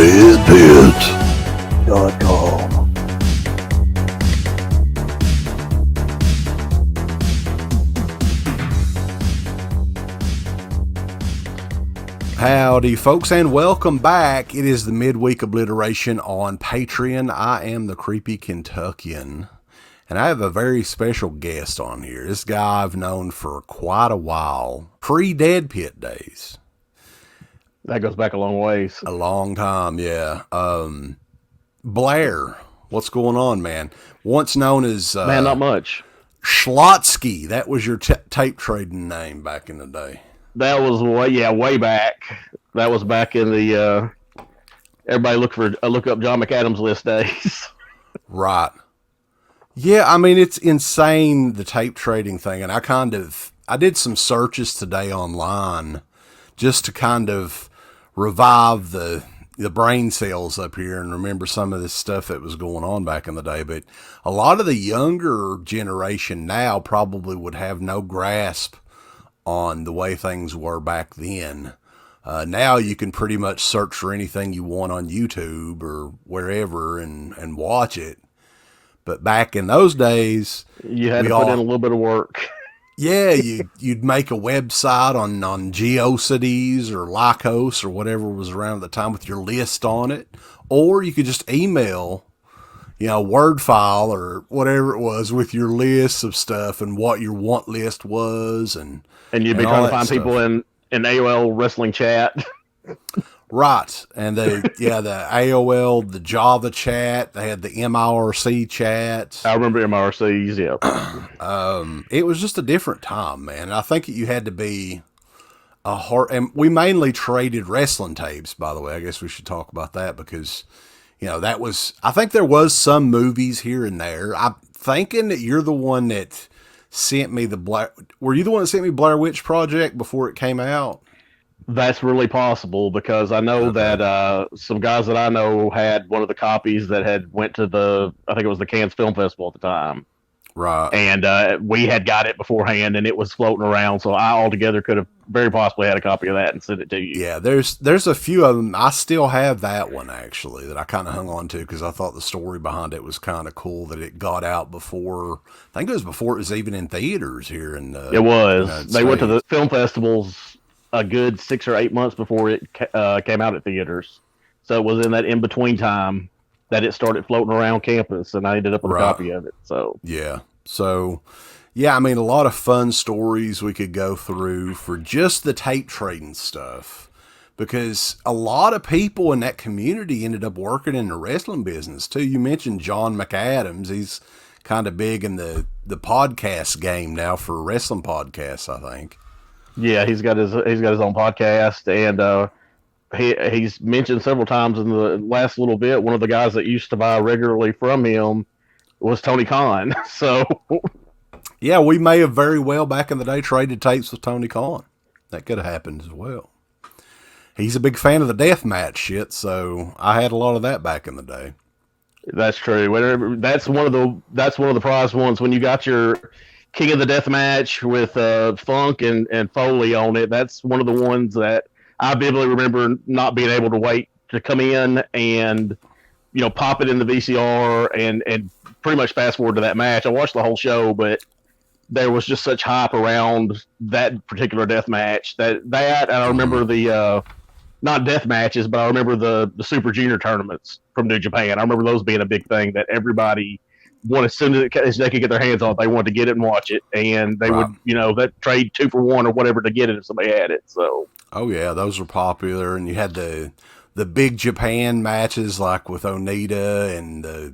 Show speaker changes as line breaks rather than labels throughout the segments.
DEADPIT.com.
Howdy, folks, and welcome back. It is the midweek obliteration on Patreon. I am the Creepy Kentuckian, and I have a very special guest on here. This guy I've known for quite a while, pre-DEADPIT days.
That goes back a long ways.
A long time, yeah. Blair, what's going on, man? Once known as...
Man, not much.
Schlotsky, that was your tape trading name back in the day.
That was way back. That was back in the everybody look up John McAdams list days.
Right. Yeah, I mean, it's insane, the tape trading thing, and I did some searches today online just to kind of revive the brain cells up here and remember some of this stuff that was going on back in the day. But a lot of the younger generation now probably would have no grasp on the way things were back then. Now you can pretty much search for anything you want on YouTube or wherever and watch it. But back in those days,
you had to put in a little bit of work.
Yeah, you'd make a website on GeoCities or Lycos or whatever was around at the time with your list on it. Or you could just email, Word file or whatever it was with your lists of stuff and what your want list was. And
you'd be trying to find people in AOL wrestling chat.
Right. And the AOL, the Java chat, they had the MIRC chat.
I remember MIRCs, yeah.
It was just a different time, man. And I think you had to be and we mainly traded wrestling tapes, by the way. I guess we should talk about that because, I think there was some movies here and there. I'm thinking that you're the one that sent me were you the one that sent me Blair Witch Project before it came out?
That's really possible because I know that some guys that I know had one of the copies that had went to I think it was the Cannes Film Festival at the time.
Right.
And we had got it beforehand and it was floating around. So I altogether could have very possibly had a copy of that and sent it to you.
Yeah, there's a few of them. I still have that one actually that I kind of hung on to because I thought the story behind it was kind of cool that it got out before, I think it was before it was even in theaters here in
It was. They went to the film festivals a good 6 or 8 months before it came out at theaters. So it was in that in-between time that it started floating around campus, and I ended up with a copy of it. So I mean, a lot of fun stories we could go through for just the tape trading stuff, because a lot of people in that community ended up working in the wrestling business too. You mentioned John McAdams. He's kind of big in the podcast game now for wrestling podcasts, I think. Yeah, he's got his own podcast, and he's mentioned several times in the last little bit. One of the guys that used to buy regularly from him was Tony Khan. So,
yeah, we may have very well back in the day traded tapes with Tony Khan. That could have happened as well. He's a big fan of the deathmatch shit, so I had a lot of that back in the day.
That's true. That's one of the prized ones when you got your King of the Death match with Funk and Foley on it. That's one of the ones that I vividly remember not being able to wait to come in and, pop it in the VCR and pretty much fast forward to that match. I watched the whole show, but there was just such hype around that particular death match that and I remember the, not death matches, but I remember the Super Junior tournaments from New Japan. I remember those being a big thing that everybody wanted, as soon as they could get their hands on it, they wanted to get it and watch it, and they would, that trade 2 for 1 or whatever to get it if somebody had it. So,
oh yeah, those were popular, and you had the big Japan matches like with Onita and they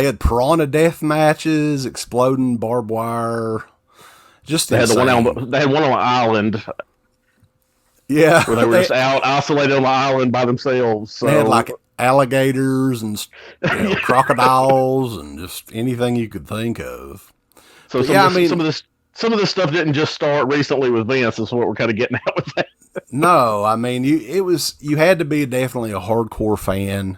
had Piranha Death matches, exploding barbed wire. Just
they had one on an island.
Yeah,
where they were just out isolated on the island by themselves. So.
They had like alligators and crocodiles and just anything you could think of.
So some of this stuff didn't just start recently with Vince. That's what we're kind of getting at with that.
No, I mean you had to be definitely a hardcore fan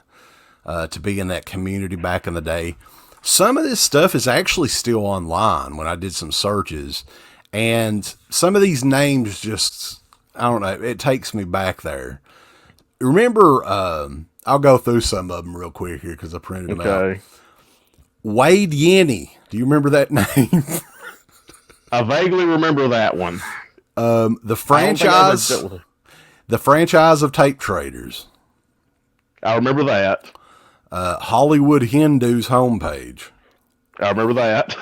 to be in that community back in the day. Some of this stuff is actually still online when I did some searches, and some of these names just, I don't know, it takes me back there. remember, I'll go through some of them real quick here because I printed them out. Wade Yenny. Do you remember that name?
I vaguely remember that one.
The franchise of tape traders.
I remember that.
Hollywood Hindu's homepage.
I remember that.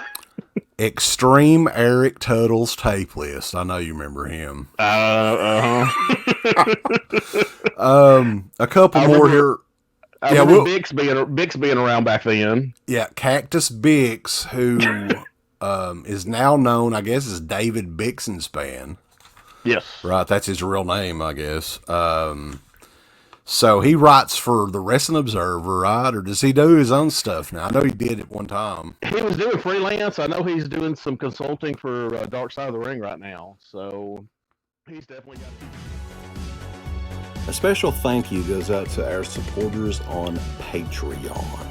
Extreme Eric Tuttle's tape list. I know you remember him.
Uh-huh.
A couple more here.
I remember Bix being around back then.
Yeah, Cactus Bix, who is now known, I guess, as David Bixenspan.
Yes.
Right, that's his real name, I guess. So he writes for the Wrestling Observer, right? Or does he do his own stuff now? I know he did at one time.
He was doing freelance. I know he's doing some consulting for Dark Side of the Ring right now. So he's definitely got...
A special thank you goes out to our supporters on Patreon.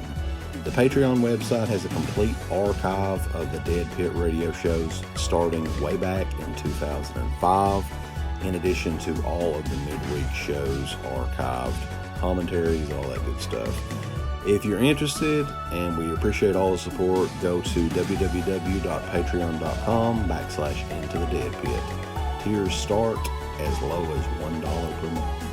The Patreon website has a complete archive of the Dead Pit Radio shows starting way back in 2005, in addition to all of the midweek shows archived, commentaries, all that good stuff. If you're interested, and we appreciate all the support, go to www.patreon.com/IntoTheDeadPit. Tiers start as low as $1 per month.